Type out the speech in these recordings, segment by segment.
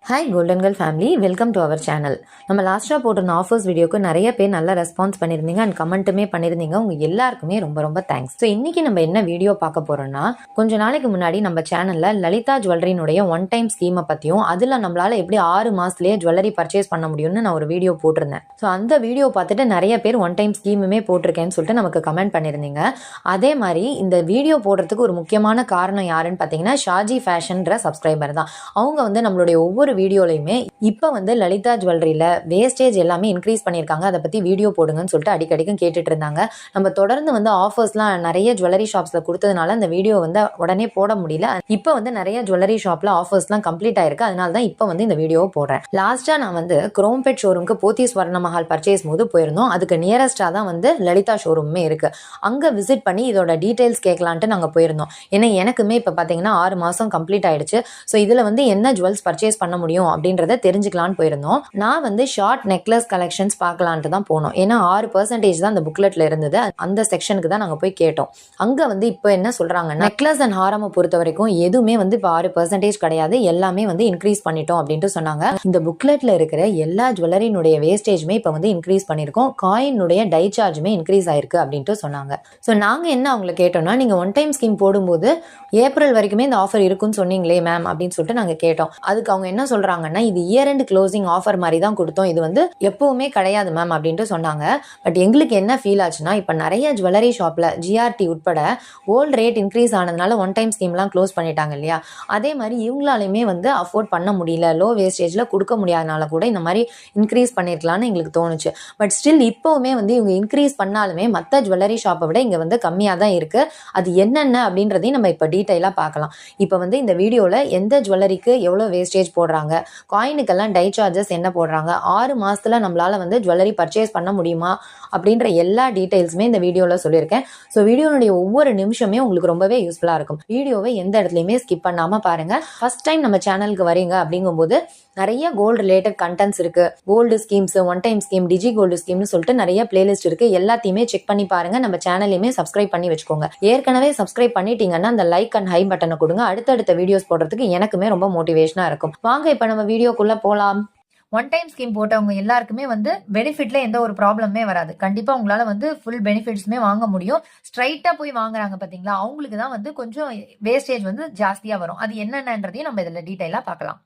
Hi golden girl family, welcome to our channel. நம்ம லாஸ்ட்டாக போட்டிருந்த ஆஃபர்ஸ் வீடியோக்கு நிறைய பேர் நல்ல ரெஸ்பான்ஸ் பண்ணியிருந்தீங்க அண்ட் கமெண்ட்டுமே பண்ணியிருந்தீங்க. உங்கள் எல்லாருக்குமே ரொம்ப ரொம்ப தேங்க்ஸ். ஸோ இன்றைக்கி நம்ம என்ன வீடியோ பார்க்க போகிறோம்னா, கொஞ்சம் நாளைக்கு முன்னாடி நம்ம சேனலில் லலிதா ஜுவல்லரினுடைய ஒன் டைம் ஸ்கீமை பற்றியும் அதில் நம்மளால் எப்படி 6 மாதத்துலேயே ஜுவல்லரி பர்ச்சேஸ் பண்ண முடியும்னு நான் ஒரு வீடியோ போட்டிருந்தேன். ஸோ அந்த வீடியோ பார்த்துட்டு நிறைய பேர் ஒன் டைம் ஸ்கீமுமே போட்டிருக்கேன்னு சொல்லிட்டு நமக்கு கமெண்ட் பண்ணியிருந்தீங்க. அதே மாதிரி இந்த வீடியோ போடுறதுக்கு ஒரு முக்கியமான காரணம் யாருன்னு பார்த்தீங்கன்னா ஷாஜி ஃபேஷன்ற சப்ஸ்கிரைபர் தான். அவங்க வந்து நம்மளுடைய ஒவ்வொரு வீடியோலையுமே இப்போ வந்து லலிதா ஜுவல்லரியில வேஸ்டேஜ் எல்லாமே இன்க்ரீஸ் பண்ணியிருக்காங்க, அதை பற்றி வீடியோ போடுங்கன்னு சொல்லிட்டு அடிக்கடிக்கும் கேட்டுட்டு இருந்தாங்க. நம்ம தொடர்ந்து வந்து ஆஃபர்ஸ்லாம் நிறைய ஜுவல்லரி ஷாப்ஸில் கொடுத்ததுனால அந்த வீடியோ வந்து உடனே போட முடியல. இப்போ வந்து நிறைய ஜுவல்லரி ஷாப்பில் ஆஃபர்ஸ்லாம் கம்ப்ளீட் ஆயிருக்கு. அதனால தான் இப்போ வந்து இந்த வீடியோவை போடுறேன். லாஸ்ட்டாக நான் வந்து குரோம்பேட் ஷோரூமுக்கு போத்தி ஸ்வர்ண மஹால் பர்ச்சேஸ் போது போயிருந்தோம். அதுக்கு நியரஸ்டாக தான் வந்து லலிதா ஷோரூமே இருக்குது. அங்கே விசிட் பண்ணி இதோட டீட்டெயில்ஸ் கேட்கலான்ட்டு நாங்கள் போயிருந்தோம். ஏன்னா எனக்குமே இப்போ பார்த்தீங்கன்னா 6 மாதம் கம்ப்ளீட் ஆயிடுச்சு. ஸோ இதில் வந்து என்ன ஜுவல்ஸ் பர்ச்சேஸ் பண்ண முடியும் அப்படின்றத தெரிஞ்சுக்கலான்னு போயிருந்தோம். நான் வந்து ஷார்ட் நெக்லஸ் கலெக்ஷன்ஸ் பார்க்கலான்ட்டு தான் போனோம். ஏன்னா 6% தான் அந்த புக்லெட்ல இருந்தது. அந்த செக்ஷனுக்கு தான் நாங்கள் போய் கேட்டோம். அங்கே வந்து இப்போ என்ன சொல்றாங்கன்னா, நெக்லஸ் அண்ட் ஹாரமை பொறுத்த வரைக்கும் எதுவுமே வந்து இப்போ 6% கிடையாது, எல்லாமே வந்து இன்க்ரீஸ் பண்ணிட்டோம் அப்படின்ட்டு சொன்னாங்க. இந்த புக்லெட்ல இருக்கிற எல்லா ஜுவல்லரினுடைய வேஸ்டேஜுமே இப்போ வந்து இன்க்ரீஸ் பண்ணியிருக்கோம். காயினுடைய டை சார்ஜுமே இன்க்ரீஸ் ஆயிருக்கு அப்படின்ட்டு சொன்னாங்க. ஸோ நாங்கள் என்ன அவங்களை கேட்டோம்னா, நீங்கள் ஒன் டைம் ஸ்கீம் போடும்போது ஏப்ரல் வரைக்குமே இந்த ஆஃபர் இருக்குன்னு சொன்னீங்களே மேம் அப்படின்னு சொல்லிட்டு நாங்கள் கேட்டோம். அதுக்கு அவங்க என்ன சொல்றாங்கன்னா, இது இயர் எண்ட் க்ளோசிங் ஆஃபர் மாதிரி தான் கொடுத்தோம், இது வந்து எப்பவுமே கிடையாது மேம் அப்படின்ட்டு சொன்னாங்க. பட் எங்களுக்கு என்ன ஃபீல் ஆச்சுன்னா, இப்போ நிறைய ஜுவல்லரி ஷாப்ல ஜிஆர்டி உட்பட கோல்டு ரேட் இன்க்ரீஸ் ஆனதுனால ஒன் டைம் ஸ்கீம்லாம் க்ளோஸ் பண்ணிட்டாங்க இல்லையா. அதே மாதிரி இவங்களாலுமே வந்து அஃபோர்ட் பண்ண முடியல, லோ வேஸ்டேஜ்ல கொடுக்க முடியாதனால கூட இந்த மாதிரி இன்க்ரீஸ் பண்ணிருக்கலாம்னு எங்களுக்கு தோணுச்சு. பட் ஸ்டில் இப்போவுமே வந்து இவங்க இன்க்ரீஸ் பண்ணாலுமே மற்ற ஜுவல்லரி ஷாப்பை விட இங்கே வந்து கம்மியாக தான் இருக்கு. அது என்னென்ன அப்படின்றதையும் நம்ம இப்போ டீட்டெயிலாக பார்க்கலாம். இப்போ வந்து இந்த வீடியோவில் எந்த ஜுவல்லரிக்கு எவ்வளோ வேஸ்டேஜ் போடுறாங்க, காயினுக்கெல்லாம் டை சார்ஜஸ் என்ன போடுறாங்க, 6 மாசத்துல நம்மளால வந்து ஜுவல்லரி பர்ச்சேஸ் பண்ண முடியுமா அப்படின்ற எல்லா டீடைல்ஸுமே இந்த வீடியோவில் சொல்லியிருக்கேன். ஸோ வீடியோனுடைய ஒவ்வொரு நிமிஷமே உங்களுக்கு ரொம்பவே யூஸ்ஃபுல்லாக இருக்கும். வீடியோவை எந்த இடத்துலையுமே ஸ்கிப் பண்ணாமல் பாருங்க. ஃபர்ஸ்ட் டைம் நம்ம சேனலுக்கு வரீங்க அப்படிங்கும்போது நிறைய கோல்டு ரிலேட்டட் கண்டென்ட்ஸ் இருக்கு. Gold schemes, one time scheme, digi gold ஸ்கீம்னு சொல்லிட்டு நிறைய பிளேலிஸ்ட் இருக்கு. எல்லாத்தையுமே செக் பண்ணி பாருங்க. நம்ம சேனலையுமே சப்ஸ்கிரைப் பண்ணி வச்சுக்கோங்க. ஏற்கனவே சப்ஸ்கிரைப் பண்ணிட்டீங்கன்னா அந்த லைக் அண்ட் ஹை பட்டனை கொடுங்க. அடுத்தடுத்த வீடியோஸ் போடுறதுக்கு எனக்குமே ரொம்ப மோட்டிவேஷனா இருக்கும். வாங்க இப்ப நம்ம வீடியோக்குள்ள போலாம். ஒன் டைம் ஸ்கீம் போட்டவங்க எல்லாருக்குமே வந்து பெனிஃபிட்ல எந்த ஒரு ப்ராப்ளமே வராது. கண்டிப்பா உங்களால வந்து ஃபுல் பெனிஃபிட்ஸுமே வாங்க முடியும். ஸ்ட்ரைட்டா போய் வாங்குறாங்க பாத்தீங்களா, அவங்களுக்கு தான் வந்து கொஞ்சம் வேஸ்டேஜ் வந்து ஜாஸ்தியா வரும். அது என்னென்னன்றதையும் நம்ம இதுல டீடைலா பார்க்கலாம்.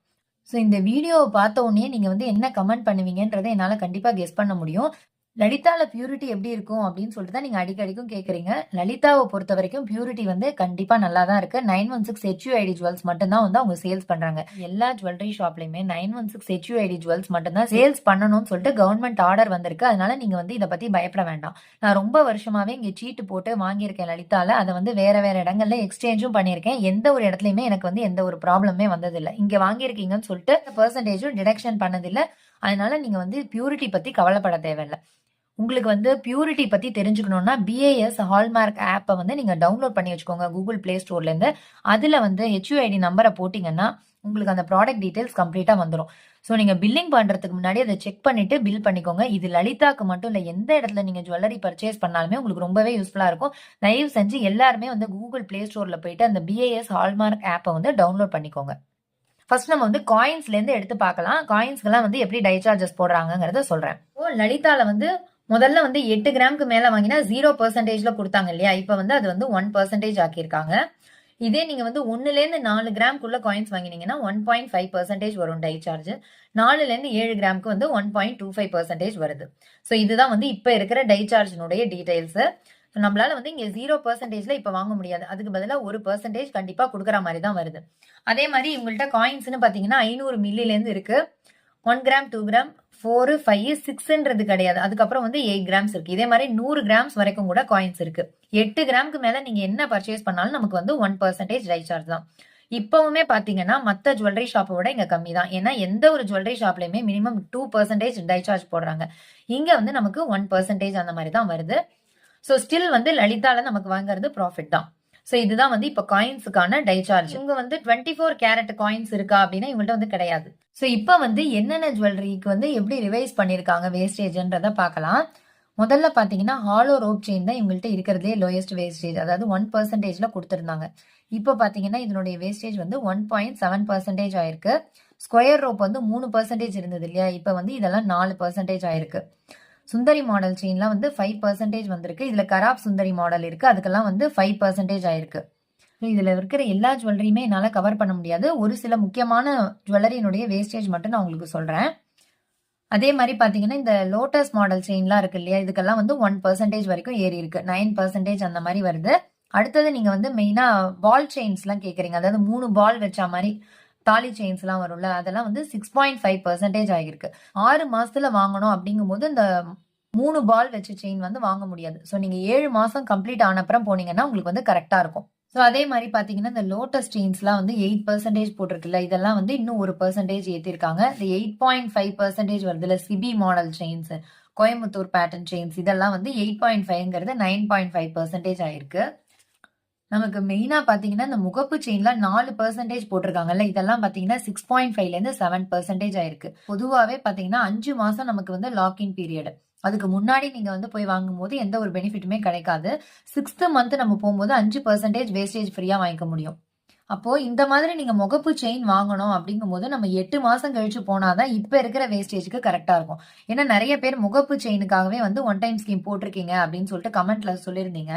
ஸோ இந்த வீடியோவை பார்த்த உடனே நீங்க வந்து என்ன கமெண்ட் பண்ணுவீங்கன்றதை என்னால கண்டிப்பா கெஸ் பண்ண முடியும். லலிதால பியூரிட்டி எப்படி இருக்கும் அப்படின்னு சொல்லிட்டு தான் நீங்க அடிக்கடிக்கும் கேக்குறீங்க. லலிதாவை பொறுத்த வரைக்கும் பியூரிட்டி வந்து கண்டிப்பா நல்லா தான் இருக்கு. 916 HUID ஜுவல்ஸ் மட்டும்தான் வந்து அவங்க சேல்ஸ் பண்றாங்க. எல்லா ஜுவல்லரி ஷாப்லயுமே 916 HUID ஜுவல்ஸ் மட்டும்தான் சேல்ஸ் பண்ணணும்னு சொல்லிட்டு கவர்மெண்ட் ஆர்டர் வந்திருக்கு. அதனால நீங்க வந்து இதை பத்தி பயப்பட வேண்டாம். நான் ரொம்ப வருஷமாவே இங்க சீட்டு போட்டு வாங்கியிருக்கேன் லலிதால. அதை வந்து வேற வேற இடங்கள்ல எக்ஸ்சேஞ்சும் பண்ணியிருக்கேன். எந்த ஒரு இடத்துலயுமே எனக்கு வந்து எந்த ஒரு ப்ராப்ளமே வந்ததில்லை. இங்க வாங்கியிருக்கீங்கன்னு சொல்லிட்டு பெர்சன்டேஜும் டிடக்ஷன் பண்ணதில்லை. அதனால நீங்க வந்து பியூரிட்டி பத்தி கவலைப்பட தேவையில்லை. உங்களுக்கு வந்து பியூரிட்டி பத்தி தெரிஞ்சுக்கணும்னா BIS ஹால்மார்க் ஆப்பை வந்து நீங்க டவுன்லோட் பண்ணி வச்சுக்கோங்க கூகுள் பிளே ஸ்டோர்ல இருந்து. அதுல வந்து HUID நம்பரை போட்டீங்கன்னா உங்களுக்கு அந்த ப்ராடக்ட் டீடைல்ஸ் கம்ப்ளீட்டா வந்துடும். ஸோ நீங்க பில்லிங் பண்றதுக்கு முன்னாடி அதை செக் பண்ணிட்டு பில் பண்ணிக்கோங்க. இது லலிதாக்கு மட்டும் இல்ல, எந்த இடத்துல நீங்க ஜுவல்லரி பர்ச்சேஸ் பண்ணாலுமே உங்களுக்கு ரொம்பவே யூஸ்ஃபுல்லா இருக்கும். தயவு செஞ்சு எல்லாருமே வந்து கூகுள் பிளே ஸ்டோர்ல போயிட்டு அந்த BIS ஹால்மார்க் ஆப்பை வந்து டவுன்லோட் பண்ணிக்கோங்க. ஃபர்ஸ்ட் நம்ம வந்து காயின்ஸ்ல இருந்து எடுத்து பார்க்கலாம். காயின்ஸ்க்கெல்லாம் வந்து எப்படி டை சார்ஜஸ் போடுறாங்கிறத சொல்றேன். லலிதால வந்து முதல்ல வந்து 8 கிராமுக்கு மேல வாங்கினா 0%ல கொடுத்தாங்க இல்லையா, இப்ப வந்து அது வந்து 1% ஆக்கியிருக்காங்க. இதே நீங்க வந்து 1ல இருந்து 4 கிராமுக்குள்ள காயின்ஸ் வாங்கினீங்கன்னா 1.5% வரும் டை சார்ஜ். 4ல இருந்து 7 கிராமுக்கு வந்து 1.25% வருது. ஸோ இதுதான் வந்து இப்ப இருக்கிற டை சார்ஜினுடைய டீடைல்ஸ். நம்மளால வந்து இங்க 0%ல இப்ப வாங்க முடியாது. அதுக்கு பதிலா 1% கண்டிப்பா கொடுக்குற மாதிரி தான் வருது. அதே மாதிரி இவங்கள்ட்ட காயின்ஸ்னு பாத்தீங்கன்னா 500 மில்லில இருந்து இருக்கு. 1 கிராம், 2 கிராம், 4, 5, 6ன்றது கிடையாது. அதுக்கப்புறம் வந்து 8 கிராம்ஸ் இருக்கு. இதே மாதிரி 100 கிராம்ஸ் வரைக்கும் கூட காயின்ஸ் இருக்கு. 8 கிராமுக்கு மேல நீங்க என்ன பர்ச்சேஸ் பண்ணாலும் நமக்கு வந்து 1% டை சார்ஜ் தான். இப்பவுமே பாத்தீங்கன்னா மத்த ஜுவல்லரி ஷாப்பை விட இங்க கம்மி தான். ஏன்னா எந்த ஒரு ஜுவல்லரி ஷாப்லயுமே மினிமம் 2% டை சார்ஜ் போடுறாங்க. இங்க வந்து நமக்கு 1% அந்த மாதிரி தான் வருது. ஸோ ஸ்டில் வந்து லலிதால நமக்கு வாங்குறது ப்ராஃபிட் தான். ஸோ இதுதான் வந்து இப்போ காயின்ஸுக்கான டை சார்ஜ். இவங்க வந்து 24 கேரட் காயின்ஸ் இருக்கா அப்படின்னா இவங்கள்ட்ட வந்து கிடையாது. ஸோ இப்போ வந்து என்னென்ன ஜுவல்லரிக்கு வந்து எப்படி ரிவைஸ் பண்ணியிருக்காங்க வேஸ்டேஜ்ன்றதை பார்க்கலாம். முதல்ல பார்த்தீங்கன்னா ஹாலோ ரோப் செயின் தான் இவங்கள்ட்ட இருக்கிறதுலே லோயஸ்ட் வேஸ்டேஜ், அதாவது 1%ல கொடுத்துருந்தாங்க. இப்போ பார்த்தீங்கன்னா இதனுடைய வேஸ்டேஜ் வந்து 1.7% ஆயிருக்கு. ஸ்கொயர் ரோப் வந்து 3% இருந்தது இல்லையா, இப்போ வந்து இதெல்லாம் 4% ஆயிருக்கு. சுந்தரி மாடல் செயின்லாம் வந்து 5% வந்திருக்கு. இதுல கராப் சுந்தரி மாடல் இருக்கு, அதுக்கெல்லாம் வந்து 5% ஆயிருக்கு. இதுல இருக்கிற எல்லா ஜுவல்லரியுமே என்னால கவர் பண்ண முடியாது. ஒரு சில முக்கியமான ஜுவல்லரியினுடைய வேஸ்டேஜ் மட்டும் நான் உங்களுக்கு சொல்றேன். அதே மாதிரி பாத்தீங்கன்னா இந்த லோட்டஸ் மாடல் செயின்லாம் இருக்கு இல்லையா, இதுக்கெல்லாம் வந்து 1% வரைக்கும் ஏறி இருக்கு. 9% அந்த மாதிரி வருது. அடுத்தது நீங்க வந்து மெயினா பால் செயின்ஸ் எல்லாம் கேக்குறீங்க, அதாவது 3 பால் வச்ச மாதிரி தாலி செயின்ஸ் எல்லாம் வரும்ல, அதெல்லாம் வந்து 6.5% ஆகிருக்கு. 6 மாசத்துல வாங்கணும் அப்படிங்கும் போது இந்த 3 பால் வச்ச செயின் வந்து வாங்க முடியாது. ஸோ நீங்க 7 மாசம் கம்ப்ளீட் ஆன அப்புறம் போனீங்கன்னா உங்களுக்கு வந்து கரெக்டா இருக்கும். ஸோ அதே மாதிரி பாத்தீங்கன்னா இந்த லோட்டஸ் செயின்ஸ்லாம் வந்து 8% போட்டிருக்குல்ல, இதெல்லாம் வந்து இன்னும் 1% ஏத்திருக்காங்க. இந்த 8.5% வருதுல CB model chains, Coimbatore pattern chains, இதெல்லாம் வந்து 8.5ங்கிறது 9.5% ஆயிருக்கு. நமக்கு மெயினா பாத்தீங்கன்னா இந்த முகப்பு செயின்ல 4% போட்டிருக்காங்கல்ல, இதெல்லாம் பாத்தீங்கன்னா 6.5ல இருந்து 7% ஆயிருக்கு. பொதுவாவே பாத்தீங்கன்னா 5 மாசம் நமக்கு வந்து லாக்இன் பீரியட். அதுக்கு முன்னாடி நீங்க வந்து போய் வாங்கும் போது எந்த ஒரு பெனிஃபிட்டுமே கிடைக்காது. 6th மந்த் நம்ம போகும்போது 5% வேஸ்டேஜ் ஃப்ரீயா வாங்கிக்க முடியும். அப்போ இந்த மாதிரி நீங்க முகப்பு செயின் வாங்கணும் அப்படிங்கும் போது நம்ம 8 மாசம் கழிச்சு போனாதான் இப்ப இருக்கிற வேஸ்டேஜ்க்கு கரெக்டா இருக்கும். ஏன்னா நிறைய பேர் முகப்பு செயினுக்காகவே வந்து ஒன் டைம் ஸ்கீம் போட்டிருக்கீங்க அப்படின்னு சொல்லிட்டு கமெண்ட்ல சொல்லியிருந்தீங்க.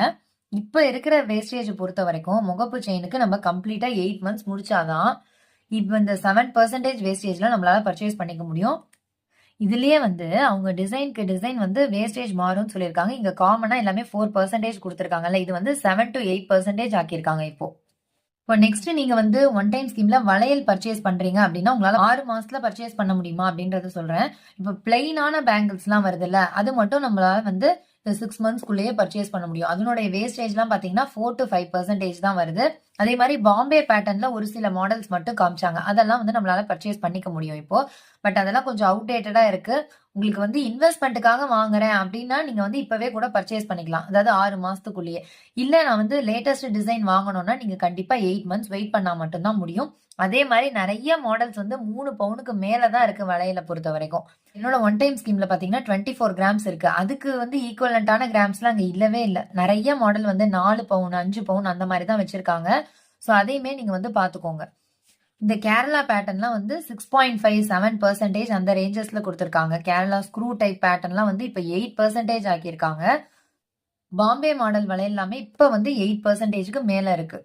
இப்ப இருக்கிற வேஸ்டேஜ் பொறுத்த வரைக்கும் முகப்பு செயினுக்கு நம்ம கம்ப்ளீட்டா 8 மந்த்ஸ் முடிச்சாதான் இப்ப இந்த 7% வேஸ்டேஜ்ல நம்மளால பர்ச்சேஸ் பண்ணிக்க முடியும். இதுலயே வந்து அவங்க டிசைனுக்கு டிசைன் வந்து வேஸ்டேஜ் மாறும்னு சொல்லியிருக்காங்க. இங்க காமனா எல்லாமே 4% கொடுத்திருக்காங்கல்ல, இது வந்து 7 to 8% ஆக்கியிருக்காங்க இப்போ. இப்போ நெக்ஸ்ட் நீங்க வந்து ஒன் டைம் ஸ்கீம்ல வளையல் பர்ச்சேஸ் பண்றீங்க அப்படின்னா உங்களால 6 மாசத்துல பர்ச்சேஸ் பண்ண முடியுமா அப்படின்றத சொல்றேன். இப்போ பிளெயினான பேங்கிள்ஸ் எல்லாம் வருது இல்ல, அது மட்டும் நம்மளால வந்து 6 மந்த்ஸ்க்குள்ளேயே பர்ச்சேஸ் பண்ண முடியும். அதனுடைய வேஸ்டேஜ் எல்லாம் பாத்தீங்கன்னா 4 to 5% தான் வருது. அதே மாதிரி பாம்பே பேட்டர்ன்ல ஒரு சில மாடல்ஸ் மட்டும் காமிச்சாங்க, அதெல்லாம் வந்து நம்மளால பர்ச்சேஸ் பண்ணிக்க முடியும் இப்போ. பட் அதெல்லாம் கொஞ்சம் அவுடேட்டடா இருக்கு. உங்களுக்கு வந்து இன்வெஸ்ட்மெண்ட்டுக்காக வாங்குறேன் அப்படின்னா நீங்க வந்து இப்பவே கூட பர்ச்சேஸ் பண்ணிக்கலாம், அதாவது 6 மாசத்துக்குள்ளேயே. இல்ல நான் வந்து லேட்டஸ்ட் டிசைன் வாங்கணும்னா நீங்க கண்டிப்பா 8 மந்த்ஸ் வெயிட் பண்ணா மட்டும்தான் முடியும். அதே மாதிரி நிறைய மாடல்ஸ் வந்து 3 பவுனுக்கு மேலதான் இருக்கு வளையல பொறுத்த வரைக்கும். என்னோட ஒன் டைம் ஸ்கீம்ல பாத்தீங்கன்னா 24 கிராம்ஸ் இருக்கு. அதுக்கு வந்து ஈக்குவலண்டான கிராம்ஸ்லாம் அங்க இல்லவே இல்ல. நிறைய மாடல் வந்து 4 பவுன் 5 பவுன் அந்த மாதிரி தான் வச்சிருக்காங்க. சோ அதையுமே நீங்க வந்து பாத்துக்கோங்க. இந்த கேரளா பேட்டர்ன்லாம் வந்து 6.5 7% அந்த ரேஞ்சஸ்ல கொடுத்திருக்காங்க. கேரளா ஸ்க்ரூ டைப் பேட்டர்ன்லாம் வந்து இப்ப 8% ஆக்கியிருக்காங்க. பாம்பே மாடல் வளையல் எல்லாமே இப்ப வந்து 8%க்கு மேல இருக்கு.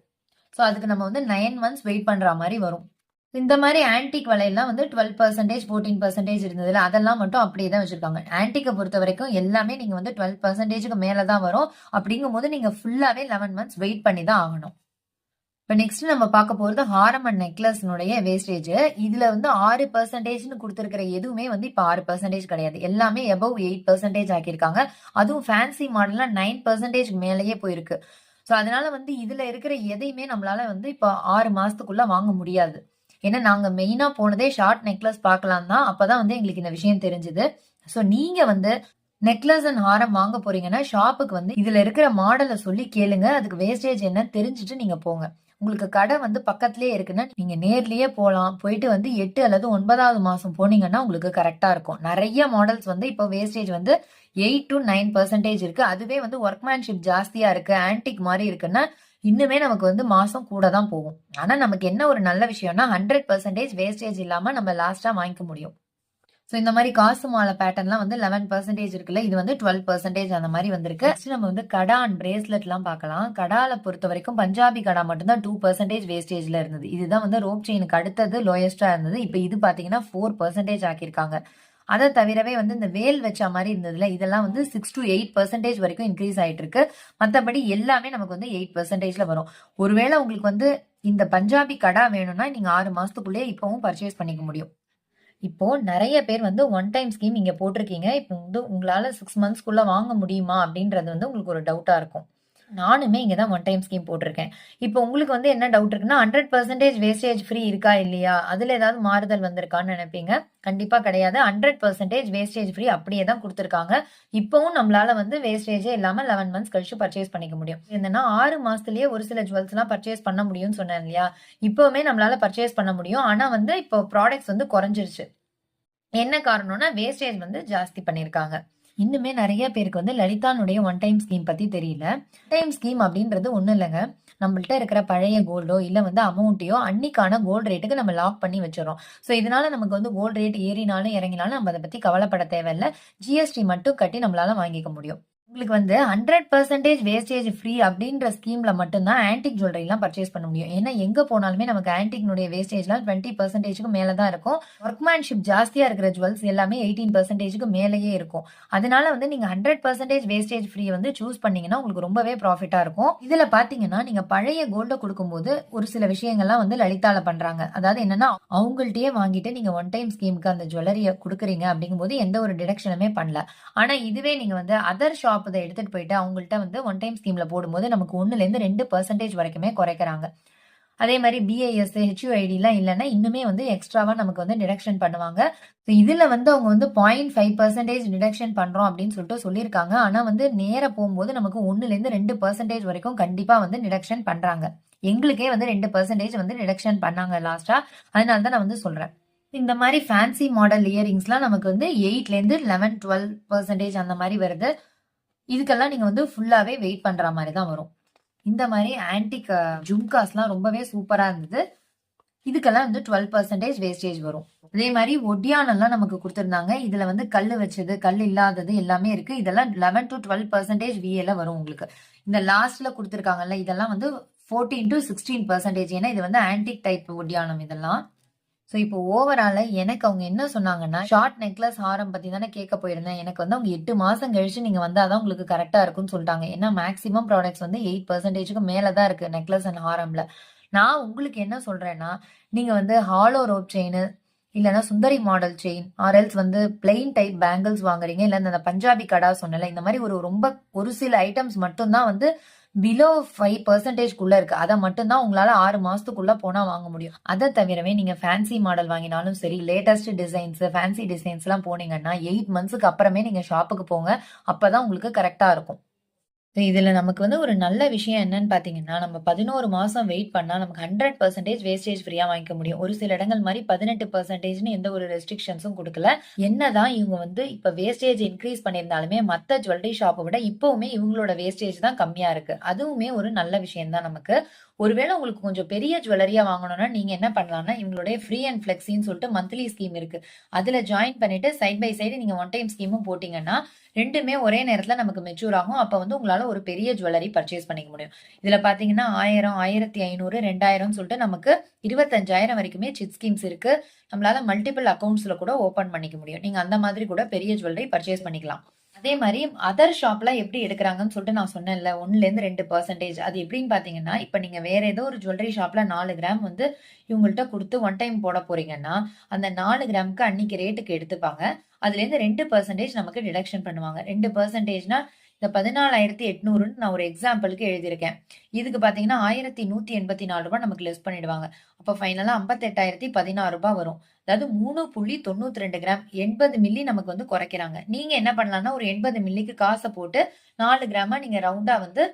சோ அதுக்கு நம்ம வந்து 9 மந்த்ஸ் வெயிட் பண்ற மாதிரி வரும். இந்த மாதிரி ஆன்டிக் வளையல்லாம் வந்து 12% 14% இருந்ததுல, அதெல்லாம் மட்டும் அப்படியே தான் வச்சிருக்காங்க. ஆன்டிக்கை பொறுத்த வரைக்கும் எல்லாமே நீங்க வந்து 12%க்கு மேலதான் வரும். அப்படிங்கும் போது நீங்க ஃபுல்லாவே 11 மந்த்ஸ் வெயிட் பண்ணி தான் ஆகணும். இப்போ நெக்ஸ்ட் நம்ம பார்க்க போறது ஹாரம் அண்ட் நெக்லஸ்னுடைய வேஸ்டேஜ். இதுல வந்து 6% கொடுத்திருக்கிற எதுவுமே வந்து இப்ப 6% கிடையாது. எல்லாமே above 8% ஆக்கியிருக்காங்க. அதுவும் ஃபேன்சி மாடல்ல 9% மேலேயே போயிருக்கு. ஸோ அதனால வந்து இதுல இருக்கிற எதையுமே நம்மளால வந்து இப்போ 6 மாசத்துக்குள்ள வாங்க முடியாது. ஏன்னா நாங்க மெயினா போனதே ஷார்ட் நெக்லஸ் பார்க்கலாம் தான். அப்பதான் வந்து எங்களுக்கு இந்த விஷயம் தெரிஞ்சது. ஸோ நீங்க வந்து நெக்லஸ் அண்ட் ஹாரம் வாங்க போறீங்கன்னா ஷாப்புக்கு வந்து இதுல இருக்கிற மாடலை சொல்லி கேளுங்க. அதுக்கு வேஸ்டேஜ் என்ன தெரிஞ்சுட்டு நீங்க போங்க. உங்களுக்கு கடை வந்து பக்கத்திலேயே இருக்குன்னா நீங்க நேர்லயே போலாம். போயிட்டு வந்து 8 அல்லது 9வது மாசம் போனீங்கன்னா உங்களுக்கு கரெக்டா இருக்கும். நிறைய மாடல்ஸ் வந்து இப்போ வேஸ்டேஜ் வந்து 8 to 9% இருக்கு. அதுவே வந்து ஒர்க்மேன்ஷிப் ஜாஸ்தியா இருக்கு, ஆன்டிக் மாதிரி இருக்குன்னா இன்னுமே நமக்கு வந்து மாசம் கூட தான் போகும். ஆனா நமக்கு என்ன ஒரு நல்ல விஷயம்னா 100% வேஸ்டேஜ் இல்லாம நம்ம லாஸ்டா வாங்கிக்க முடியும். ஸோ இந்த மாதிரி காசு மாலை பேட்டர்ன்லாம் வந்து 11% இருக்குல்ல, இது வந்து 12% அந்த மாதிரி வந்திருக்கு. நெக்ஸ்ட் நம்ம வந்து கடா அண்ட் பிரேஸ்லெட் எல்லாம் பார்க்கலாம். கடால பொறுத்த வரைக்கும் பஞ்சாபி கடா மட்டும்தான் 2% வேஸ்டேஜ்ல இருந்தது. இதுதான் வந்து ரோப் செயினுக்கு அடுத்தது லோயஸ்டா இருந்தது. இப்போ இது பாத்தீங்கன்னா 4% ஆக்கியிருக்காங்க. அதை தவிரவே வந்து இந்த வேல் வச்ச மாதிரி இருந்ததுல, இதெல்லாம் வந்து 6 to 8% வரைக்கும் இன்க்ரீஸ் ஆயிட்டு இருக்கு. மற்றபடி எல்லாமே நமக்கு வந்து 8%ல வரும். ஒருவேளை உங்களுக்கு வந்து இந்த பஞ்சாபி கடா வேணும்னா நீங்க 6 மாசத்துக்குள்ளே இப்பவும் பர்ச்சேஸ் பண்ணிக்க முடியும். இப்போ நிறைய பேர் வந்து ஒன் டைம் ஸ்கீம் இங்க போட்டிருக்கீங்க. இப்போ வந்து உங்களால 6 மந்த்ஸ்க்குள்ள வாங்க முடியுமா அப்படின்றது வந்து உங்களுக்கு ஒரு டவுட்டா இருக்கும். நானுமே இங்க தான் ஒன் டைம் ஸ்கீம் போட்டிருக்கேன். இப்போ உங்களுக்கு வந்து என்ன டவுட் இருக்குன்னா 100% வேஸ்டேஜ் ஃப்ரீ இருக்கா இல்லையா, அதுல ஏதாவது மாறுதல் வந்திருக்கான்னு நினைப்பீங்க. கண்டிப்பா கிடையாது. 100% வேஸ்டேஜ் ஃப்ரீ அப்படியே தான் கொடுத்திருக்காங்க. இப்பவும் நம்மளால வந்து வேஸ்டேஜே இல்லாம 11 மந்த்ஸ் கழிச்சு பர்ச்சேஸ் பண்ணிக்க முடியும். என்னன்னா 6 மாசத்துலயே ஒரு சில ஜுவல்ஸ் எல்லாம் பர்ச்சேஸ் பண்ண முடியும்னு சொன்னேன் இல்லையா, இப்பவுமே நம்மளால பர்ச்சேஸ் பண்ண முடியும். ஆனா வந்து இப்போ ப்ராடக்ட்ஸ் வந்து குறைஞ்சிருச்சு. என்ன காரணம்னா வேஸ்டேஜ் வந்து ஜாஸ்தி பண்ணிருக்காங்க. இன்னுமே நிறைய பேருக்கு வந்து லலிதானுடைய ஒன் டைம் ஸ்கீம் பத்தி தெரியல. டைம் ஸ்கீம் அப்படின்றது ஒண்ணும் இல்லைங்க. நம்மள்ட்ட இருக்கிற பழைய கோல்டோ இல்ல வந்து அமௌண்ட்டையோ அன்னைக்கான கோல்டு ரேட்டுக்கு நம்ம லாக் பண்ணி வச்சிடறோம். ஸோ இதனால நமக்கு வந்து கோல்டு ரேட் ஏறினாலும் இறங்கினாலும் நம்ம அதை பத்தி கவலைப்பட தேவையில்ல. ஜிஎஸ்டி மட்டும் கட்டி நம்மளால வாங்கிக்க முடியும். உங்களுக்கு வந்து 100% வேஸ்டேஜ் ஃப்ரீ அப்படின்ற ஸ்கீம்ல மட்டும்தான் ஆன்டிக் ஜுவல்லரிலாம் பர்ச்சேஸ் பண்ண முடியும். ஏன்னா எங்க போனாலுமே நமக்கு ஆன்டிக்னுடைய வேஸ்டேஜ்லாம் 20%க்கு மேல தான் இருக்கும். ஒர்க்மேன்ஷிப் ஜாஸ்தியா இருக்கிற ஜுவல்ஸ் எல்லாமே 18%க்கு மேலேயே இருக்கும். அதனால வந்து நீங்க 100% வேஸ்டேஜ் ஃப்ரீ வந்து சூஸ் பண்ணீங்கன்னா உங்களுக்கு ரொம்பவே ப்ராஃபிட்டா இருக்கும். இதுல பாத்தீங்கன்னா நீங்க பழைய கோல்ட கொடுக்கும்போது ஒரு சில விஷயங்கள்லாம் வந்து லலிதால பண்றாங்க. அதாவது என்னன்னா அவங்கள்ட்டயே வாங்கிட்டு நீங்க ஒன் டைம் ஸ்கீமுக்கு அந்த ஜுவல்லரிய கொடுக்குறீங்க அப்படிங்கும்போது எந்த ஒரு டிடக்ஷனுமே பண்ணல. ஆனா இதுவே நீங்க வந்து அதர் ஷாப் இதை எடுத்துட்டு போயிட்டு அவங்கள்ட்ட வந்து ஒன் டைம் ஸ்கீம்ல போடும்போது நமக்கு 1-2% வரைக்குமே குறைக்கிறாங்க. அதே மாதிரி பிஐஎஸ் ஹெச்யூஐடி எல்லாம் இல்லைன்னா இன்னுமே வந்து எக்ஸ்ட்ராவா நமக்கு வந்து டிடக்ஷன் பண்ணுவாங்க. இதுல வந்து அவங்க வந்து 0.5% டிடக்ஷன் பண்றோம் அப்படின்னு சொல்லிட்டு சொல்லியிருக்காங்க. ஆனா வந்து நேர போகும்போது நமக்கு 1-2% வரைக்கும் கண்டிப்பா வந்து டிடக்ஷன் பண்றாங்க. எங்களுக்கே வந்து 2% வந்து டிடக்ஷன் பண்ணாங்க லாஸ்டா. அதனால தான் நான் வந்து சொல்றேன். இந்த மாதிரி ஃபேன்சி மாடல் இயரிங்ஸ்லாம் நமக்கு வந்து 8-11-12% அந்த மாதிரி வருது. இதுக்கெல்லாம் நீங்க வந்து ஃபுல்லாவே வெயிட் பண்ற மாதிரி தான் வரும். இந்த மாதிரி ஆன்டிக் ஜும்காஸ்லாம் ரொம்பவே சூப்பரா இருந்தது. இதுக்கெல்லாம் வந்து 12% வேஸ்டேஜ் வரும். அதே மாதிரி ஒட்டியானெல்லாம் நமக்கு கொடுத்துருந்தாங்க. இதுல வந்து கல் வச்சது கல் இல்லாதது எல்லாமே இருக்கு. இதெல்லாம் 11-12% விஏல வரும் உங்களுக்கு. இந்த லாஸ்ட்ல கொடுத்துருக்காங்கல்ல இதெல்லாம் வந்து 14-16%. ஏன்னா இது வந்து ஆன்டிக் டைப் ஒட்டியானம் இதெல்லாம். ஸோ இப்போ ஓவரால எனக்கு அவங்க என்ன சொன்னாங்கன்னா ஷார்ட் நெக்லஸ் ஹாரம் பத்தி தானே கேட்க போயிருந்தேன். எனக்கு வந்து அவங்க 8 மாசம் கழிச்சு நீங்க வந்தாதான் உங்களுக்கு கரெக்டா இருக்கும்னு சொல்லிட்டாங்க. ஏன்னா மேக்ஸிமம் ப்ராடக்ட்ஸ் வந்து 8%க்கு மேலதான் இருக்கு நெக்லஸ் அண்ட் ஹாரம்ல. நான் உங்களுக்கு என்ன சொல்றேன்னா நீங்க வந்து ஹாலோ ரோப் செயின் இல்லைன்னா சுந்தரி மாடல் செயின் ஆர்எல்ஸ் வந்து பிளெயின் டைப் பேங்கிள்ஸ் வாங்குறீங்க இல்ல இந்த பஞ்சாபி கடா சொன்னல இந்த மாதிரி ஒரு சில ஐட்டம்ஸ் மட்டும்தான் வந்து பிலோ 5%குள்ள இருக்கு. அதை மட்டும்தான் உங்களால 6 மாசத்துக்குள்ள போனா வாங்க முடியும். அதை தவிரவே நீங்க ஃபேன்சி மாடல் வாங்கினாலும் சரி லேட்டஸ்ட் டிசைன்ஸ் ஃபேன்சி டிசைன்ஸ் எல்லாம் போனீங்கன்னா 8 மந்த்ஸ்க்கு அப்புறமே நீங்க ஷாப்புக்கு போங்க. அப்பதான் உங்களுக்கு கரெக்டா இருக்கும். இதுல நமக்கு வந்து ஒரு நல்ல விஷயம் என்னன்னு பாத்தீங்கன்னா நம்ம 11 மாசம் வெயிட் பண்ணா நமக்கு 100% வேஸ்டேஜ் ஃப்ரீயா வாங்கிக்க முடியும். ஒரு சில இடங்கள் மாதிரி 18%ன்னு எந்த ஒரு ரெஸ்ட்ரிக்ஷன்ஸும் கொடுக்கல. என்னதான் இவங்க வந்து இப்ப வேஸ்டேஜ் இன்க்ரீஸ் பண்ணியிருந்தாலுமே மத்த ஜுவல்லரி ஷாப்பை விட இப்பவுமே இவங்களோட வேஸ்டேஜ் தான் கம்மியா இருக்கு. அதுவுமே ஒரு நல்ல விஷயம் தான் நமக்கு. ஒருவேளை உங்களுக்கு கொஞ்சம் பெரிய ஜுவல்லரியா வாங்கணும்னா நீங்க என்ன பண்ணலாம்னா இவங்களுடைய ஃப்ரீ அண்ட் ஃபிளெக்ஸின்னு சொல்லிட்டு மந்த்லி ஸ்கீம் இருக்கு. அதுல ஜாயின் பண்ணிட்டு சைட் பை சைடு நீங்க ஒன் டைம் ஸ்கீமும் போட்டீங்கன்னா ரெண்டுமே ஒரே நேரத்துல நமக்கு மெச்சூர் ஆகும். அப்ப வந்து உங்களால ஒரு பெரிய ஜுவல்லரி பர்ச்சேஸ் பண்ணிக்க முடியும். இதுல பாத்தீங்கன்னா 1000, 1500, 2000 சொல்லிட்டு நமக்கு 25,000 வரைக்குமே சிட் ஸ்கீம்ஸ் இருக்கு. நம்மளால மல்டிபிள் அக்கௌண்ட்ஸ்ல கூட ஓபன் பண்ணிக்க முடியும். நீங்க அந்த மாதிரி கூட பெரிய ஜுவல்லரி பர்ச்சேஸ் பண்ணிக்கலாம். அதே மாதிரி அதர் ஷாப்ல எப்படி எடுக்கிறாங்கன்னு சொல்லிட்டு நான் சொன்னேன்ல 1-2%. அது எப்படின்னு பாத்தீங்கன்னா இப்ப நீங்க வேற ஏதோ ஒரு ஜுவல்லரி ஷாப்ல 4 கிராம் வந்து இவங்கள்ட்ட கொடுத்து ஒன் டைம் போட போறீங்கன்னா அந்த 4 கிராமுக்கு அன்னைக்கு ரேட்டுக்கு எடுத்துப்பாங்க. அதுல இருந்து 2% நமக்கு டிடக்ஷன் பண்ணுவாங்க. 2%னா இந்த 14,800 நான் ஒரு எக்ஸாம்பிளுக்கு எழுதியிருக்கேன். இதுக்கு பாத்தீங்கன்னா 1,184 ரூபாய் நமக்கு லெஸ் பண்ணிடுவாங்க. அப்ப ஃபைனலா 58,016 ரூபாய் வரும். அதாவது 3.92 கிராம் 80 மில்லி நமக்கு வந்து குறைக்கிறாங்க. நீங்க என்ன பண்ணலாம்னா ஒரு 80 மில்லிக்கு காசை போட்டு 4 கிராமா நீங்க ரவுண்டா வந்து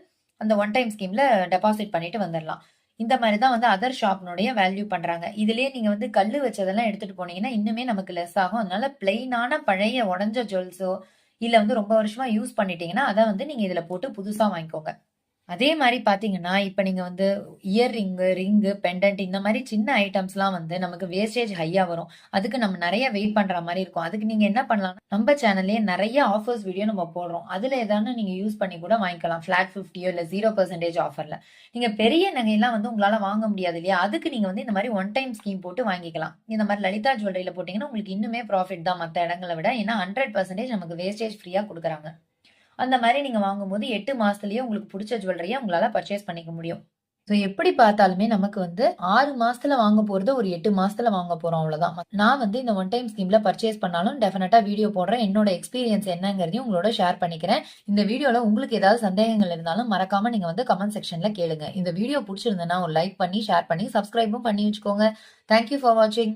அந்த ஒன் டைம் ஸ்கீம்ல டெபாசிட் பண்ணிட்டு வந்துடலாம். இந்த மாதிரி தான் வந்து அதர் ஷாப்னுடைய வேல்யூ பண்றாங்க. இதுலயே நீங்க வந்து கல்லு வச்சதெல்லாம் எடுத்துட்டு போனீங்கன்னா இன்னுமே நமக்கு லெஸ் ஆகும். அதனால பிளெயினான பழைய உடஞ்ச ஜுவல்ஸோ இல்ல வந்து ரொம்ப வருஷமா யூஸ் பண்ணிட்டீங்கன்னா அதை வந்து நீங்க இதுல போட்டு புதுசா வாங்கிக்கோங்க. அதே மாதிரி பாத்தீங்கன்னா இப்ப நீங்க வந்து இயர் ரிங்கு பெண்டன்ட் இந்த மாதிரி சின்ன ஐட்டம்ஸ்லாம் வந்து நமக்கு வேஸ்டேஜ் ஹையா வரும். அதுக்கு நம்ம நிறைய வெயிட் பண்ற மாதிரி இருக்கும். அதுக்கு நீங்க என்ன பண்ணலாம் நம்ம சேனல்லே நிறைய ஆஃபர்ஸ் வீடியோ நம்ம போடுறோம். அதுல ஏதாவது நீங்க யூஸ் பண்ணி கூட வாங்கிக்கலாம். ஃபிளாட் 50 இல்ல 0% ஆஃபர்ல. நீங்க பெரிய நகையெல்லாம் வந்து உங்களால வாங்க முடியாது இல்லையா? அதுக்கு நீங்க வந்து இந்த மாதிரி ஒன் டைம் ஸ்கீம் போட்டு வாங்கிக்கலாம். இந்த மாதிரி லலிதா ஜுவல்லரியில போட்டீங்கன்னா உங்களுக்கு இன்னுமே ப்ராஃபிட் தான் மத்த இடங்களை விட. ஏன்னா 100% நமக்கு வேஸ்டேஜ் ஃப்ரீயா கொடுக்குறாங்க. அந்த மாதிரி நீங்க வாங்கும்போது 8 மாசத்துலயே உங்களுக்கு பிடிச்ச ஜுவல்லரியை உங்களால பர்ச்சேஸ் பண்ணிக்க முடியும். ஸோ எப்படி பார்த்தாலுமே நமக்கு வந்து 6 மாசத்துல வாங்க போறது ஒரு 8 மாசத்துல வாங்க போறோம் அவ்வளவுதான். நான் வந்து இந்த ஒன் டைம் ஸ்கீம்ல பர்ச்சேஸ் பண்ணாலும் டெஃபினட்டா வீடியோ போடுறேன். என்னோட எக்ஸ்பீரியன்ஸ் என்னங்கிறதையும் உங்களோட ஷேர் பண்ணிக்கிறேன். இந்த வீடியோல உங்களுக்கு ஏதாவது சந்தேகங்கள் இருந்தாலும் மறக்காம நீங்க வந்து கமெண்ட் செக்ஷன்ல கேளுங்க. இந்த வீடியோ பிடிச்சிருந்ததுன்னா ஒரு லைக் பண்ணி ஷேர் பண்ணி சப்ஸ்கிரைபும் பண்ணி வச்சுக்கோங்க. தேங்க்யூ ஃபார் வாட்சிங்.